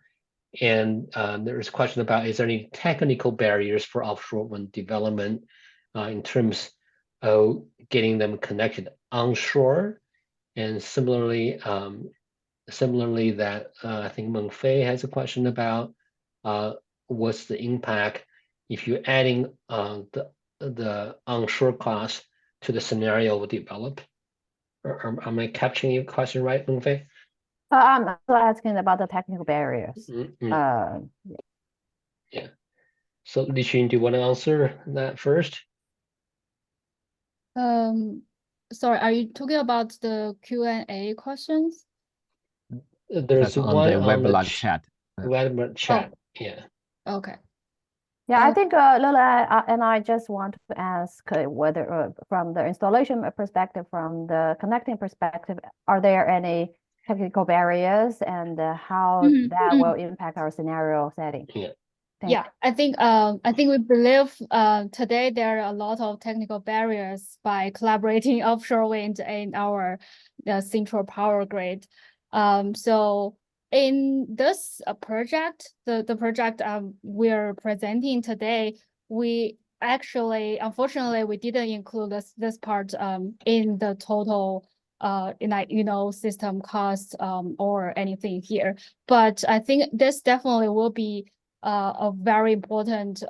and there's a question about, is there any technical barriers for offshore wind development in terms of getting them connected onshore? And similarly, that I think Meng Fei has a question about what's the impact if you're adding the onshore cost to the scenario we develop? Or am I capturing your question right, Meng Fei? I'm also asking about the technical barriers. Yeah. So Li-Jun, do you want to answer that first? Sorry, are you talking about the Q&A questions? There's That's on one the on the webinar chat. webinar chat. Yeah. Okay. Yeah, I think Lola and I just want to ask whether from the installation perspective, from the connecting perspective, are there any technical barriers and how that will impact our scenario setting? Yeah. Yeah, I think we believe today there are a lot of technical barriers by collaborating offshore wind in our central power grid. So in this project, the project we're presenting today, we actually, unfortunately, we didn't include this part in the total system cost or anything here. But I think this definitely will be a very important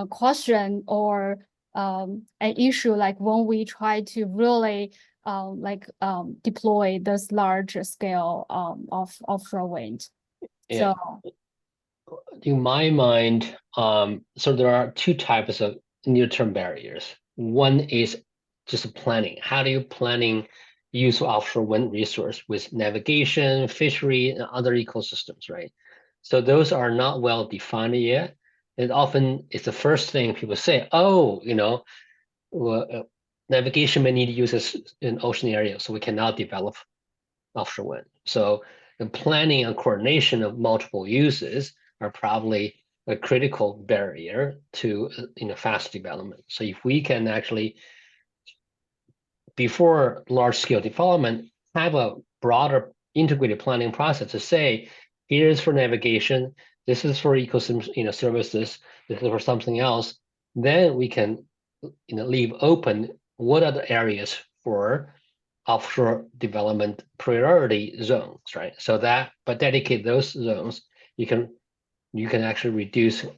question or an issue, like when we try to really deploy this large scale of offshore wind. Yeah. So in my mind, so there are two types of near-term barriers. One is just planning. How do you planning use of offshore wind resource with navigation, fishery, and other ecosystems, right? So those are not well defined yet. And often it's the first thing people say, oh, navigation may need uses in ocean areas, so we cannot develop offshore wind. So the planning and coordination of multiple uses are probably a critical barrier to fast development. So if we can actually, before large scale development, have a broader integrated planning process to say, here's for navigation, this is for ecosystem services, this is for something else, then we can leave open what are the areas for offshore development priority zones, right? So that by dedicate those zones, you can actually reduce a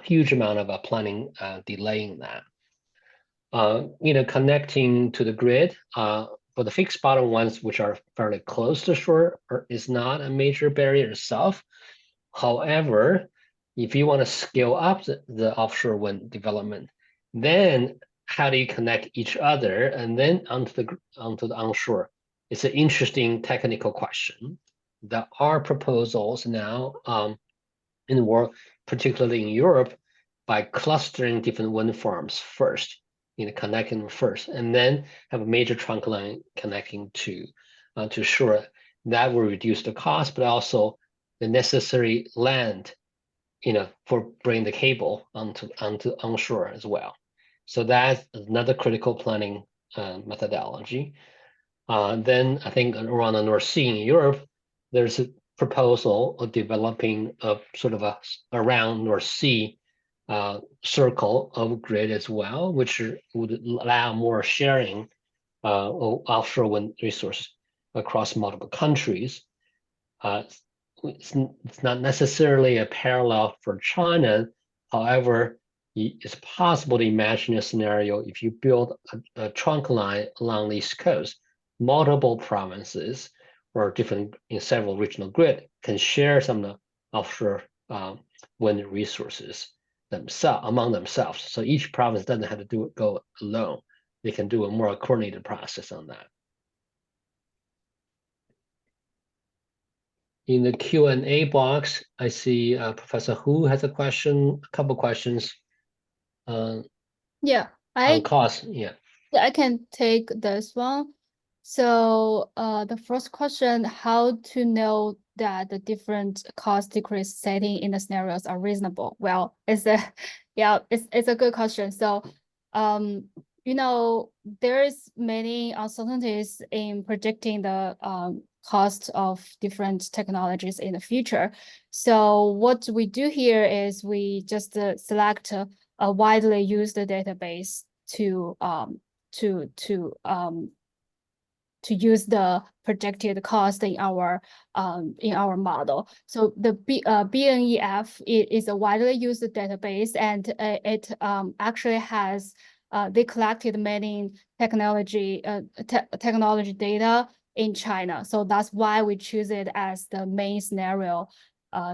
huge amount of planning delaying that. Connecting to the grid for the fixed bottom ones, which are fairly close to shore, is not a major barrier itself. However, if you want to scale up the offshore wind development, then how do you connect each other and then onto the onshore? It's an interesting technical question. There are proposals now in the world, particularly in Europe, by clustering different wind farms first, connecting them first, and then have a major trunk line connecting to shore. That will reduce the cost, but also the necessary land, for bringing the cable onto onshore as well. So that's another critical planning methodology. Then I think around the North Sea in Europe, there's a proposal of developing a sort of around North Sea circle of grid as well, which would allow more sharing of offshore wind resources across multiple countries. It's not necessarily a parallel for China. However, it's possible to imagine a scenario if you build a trunk line along the East Coast, multiple provinces or different several regional grid can share some of the offshore wind resources among themselves. So each province doesn't have to go alone. They can do a more coordinated process on that. In the Q&A box, I see Professor Hu has a couple questions. yeah, on cost. Yeah. I can take this one. So the first question, how to know that the different cost decrease setting in the scenarios are reasonable? Well, it's a good question. So, you know, there's many uncertainties in predicting the cost of different technologies in the future. So what we do here is we just select a widely used database to use the predicted cost in our model. So the BNEF is a widely used database, and it actually has they collected many technology data in China. So that's why we choose it as the main scenario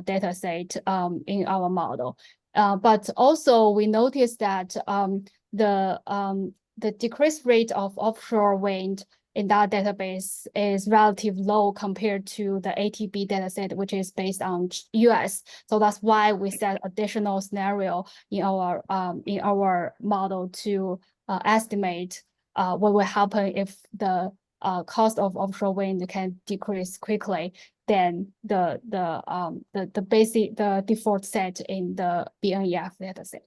data set in our model. But also we noticed that the decrease rate of offshore wind in that database is relatively low compared to the ATB dataset, which is based on US. So that's why we set additional scenario in our model to estimate what will happen if the cost of offshore wind can decrease quickly than the default set in the BNEF dataset.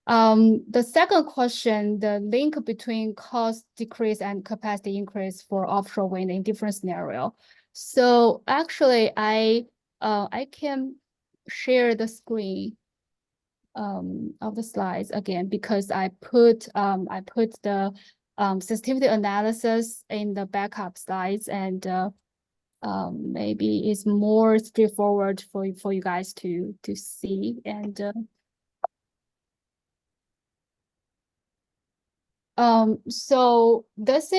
The second question, the link between cost decrease and capacity increase for offshore wind in different scenario. So actually, I can share the screen of the slides again, because I put the sensitivity analysis in the backup slides, and maybe it's more straightforward for you guys to see. And so this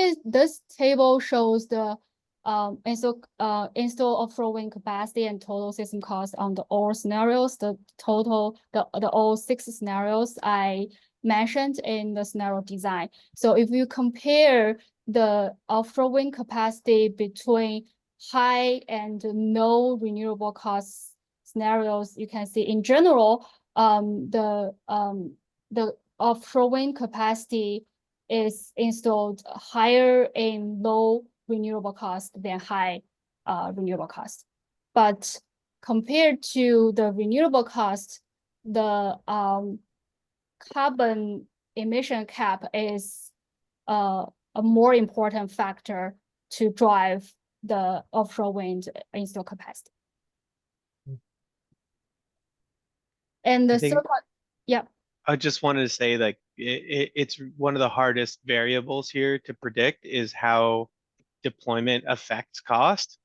table shows the install offshore wind capacity and total system cost on the all scenarios, the all 6 scenarios I mentioned in the scenario design. So if you compare the offshore wind capacity between high and no renewable cost scenarios, you can see in general, the offshore wind capacity is installed higher in low renewable cost than high renewable cost. But compared to the renewable cost, the carbon emission cap is a more important factor to drive the offshore wind install capacity. And the third one, yeah. I just wanted to say, like, it's one of the hardest variables here to predict is how deployment affects cost.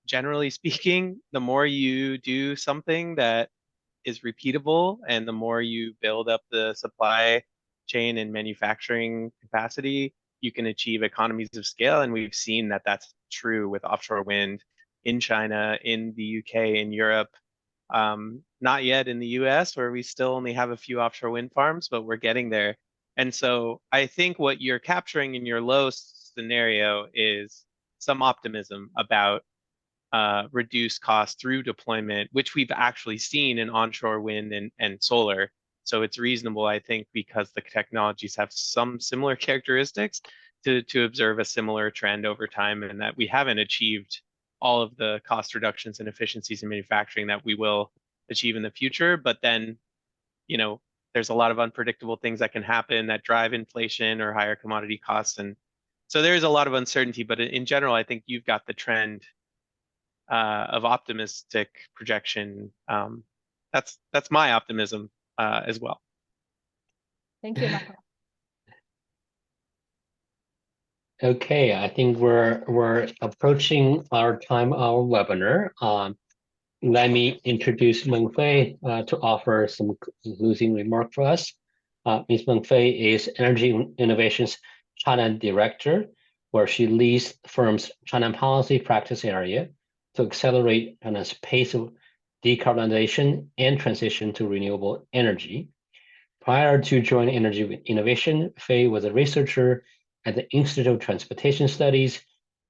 Generally speaking, the more you do something that is repeatable and the more you build up the supply chain and manufacturing capacity, you can achieve economies of scale. And we've seen that that's true with offshore wind in China, in the UK, in Europe. Not yet in the US, where we still only have a few offshore wind farms, but we're getting there. And so I think what you're capturing in your low scenario is some optimism about reduced cost through deployment, which we've actually seen in onshore wind and solar. So it's reasonable, I think, because the technologies have some similar characteristics to observe a similar trend over time, and that we haven't achieved all of the cost reductions and efficiencies in manufacturing that we will achieve in the future. But then, you know, there's a lot of unpredictable things that can happen that drive inflation or higher commodity costs. And so there's a lot of uncertainty, but in general, I think you've got the trend of optimistic projection. That's my optimism as well. Thank you, Michael. Okay, I think we're approaching our time of our webinar. Let me introduce Mengfei to offer some closing remark for us. Ms. Mengfei is Energy Innovations China Director, where she leads the firm's China policy practice area to accelerate China's pace of decarbonization and transition to renewable energy. Prior to joining Energy Innovation, Fei was a researcher at the Institute of Transportation Studies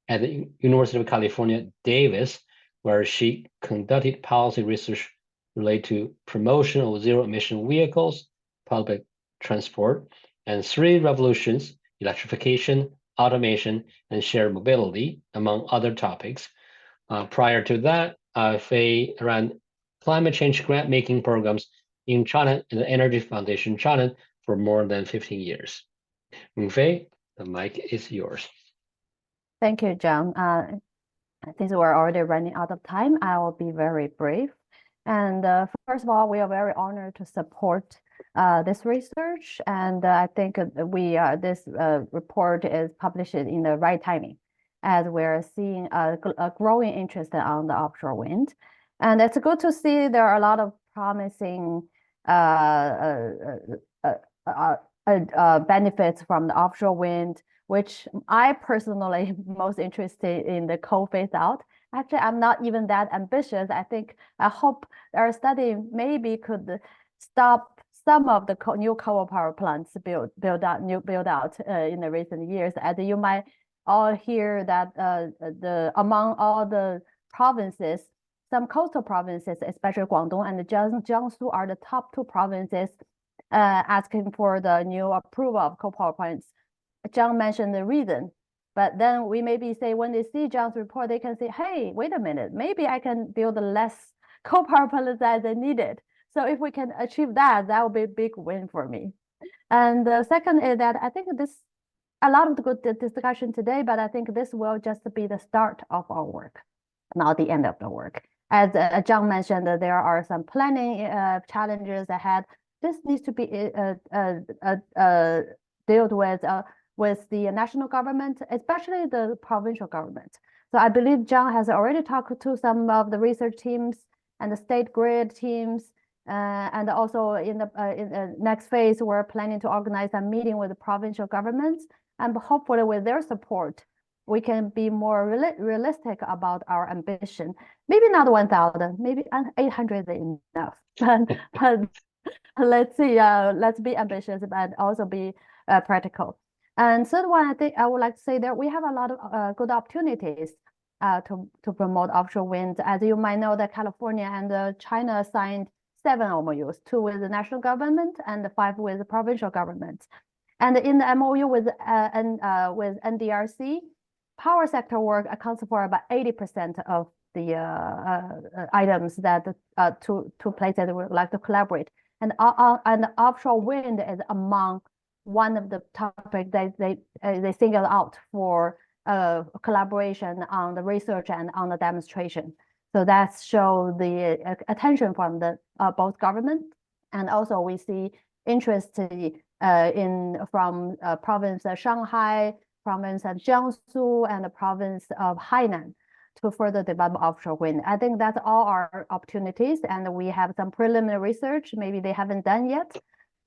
at the University of California, Davis, where she conducted policy research related to promotion of zero-emission vehicles, public transport, and 3 revolutions: electrification, automation, and shared mobility, among other topics. Prior to that, Fei ran climate change grant-making programs in China and the Energy Foundation China for more than 15 years. Fei, the mic is yours. Thank you, John. Since we're already running out of time, I will be very brief. And first of all, we are very honored to support this research. And I think this report is published in the right timing, as we're seeing a growing interest on the offshore wind. And it's good to see there are a lot of promising benefits from the offshore wind, which I personally most interested in the coal phase out. Actually, I'm not even that ambitious. I hope our study maybe could stop some of the new coal power plants build out in the recent years. As you might all hear that among all the provinces, some coastal provinces, especially Guangdong and Jiangsu, are the top two provinces asking for the new approval of coal power plants. John mentioned the reason, but then we maybe say when they see John's report, they can say, hey, wait a minute, maybe I can build less coal power plants as they needed. So if we can achieve that, that will be a big win for me. And the second is that I think a lot of the good discussion today, but I think this will just be the start of our work, not the end of the work. As John mentioned, there are some planning challenges ahead. This needs to be dealt with the national government, especially the provincial government. So I believe John has already talked to some of the research teams and the state grid teams. And also in the next phase, we're planning to organize a meeting with the provincial governments. And hopefully with their support, we can be more realistic about our ambition. Maybe not 1,000, maybe 800 is enough. But let's see, let's be ambitious but also be practical. And third one, I think I would like to say that we have a lot of good opportunities to promote offshore wind. As you might know, that California and China signed 7 MOUs, 2 with the national government and 5 with the provincial government. And in the MOU with NDRC, power sector work accounts for about 80% of the items that two places would like to collaborate. And offshore wind is among one of the topics they single out for collaboration on the research and on the demonstration. So that shows the attention from the both government, and also we see interest from province of Shanghai, province of Jiangsu, and the province of Hainan to further develop offshore wind. I think that's all our opportunities, and we have some preliminary research maybe they haven't done yet.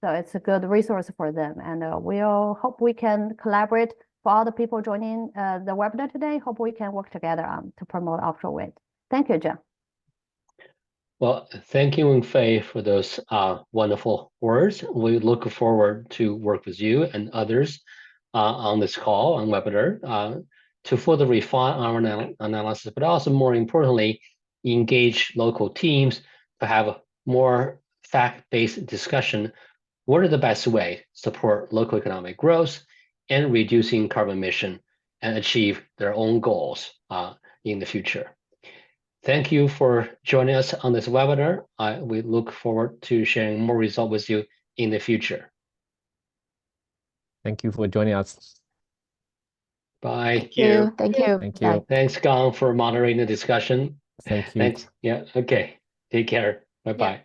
So it's a good resource for them, and we'll hope we can collaborate. For all the people joining the webinar today, hope we can work together to promote offshore wind. Thank you, John. Well, thank you, Fei, for those wonderful words. We look forward to work with you and others on this call, on webinar, to further refine our analysis, but also more importantly, engage local teams to have more fact-based discussion. What are the best ways to support local economic growth and reducing carbon emission and achieve their own goals in the future? Thank you for joining us on this webinar. We look forward to sharing more results with you in the future. Thank you for joining us. Bye. Thank you. Thank you. Thank you. Thanks, Gang, for moderating the discussion. Thank you. Thanks. Yeah, okay. Take care. Bye-bye.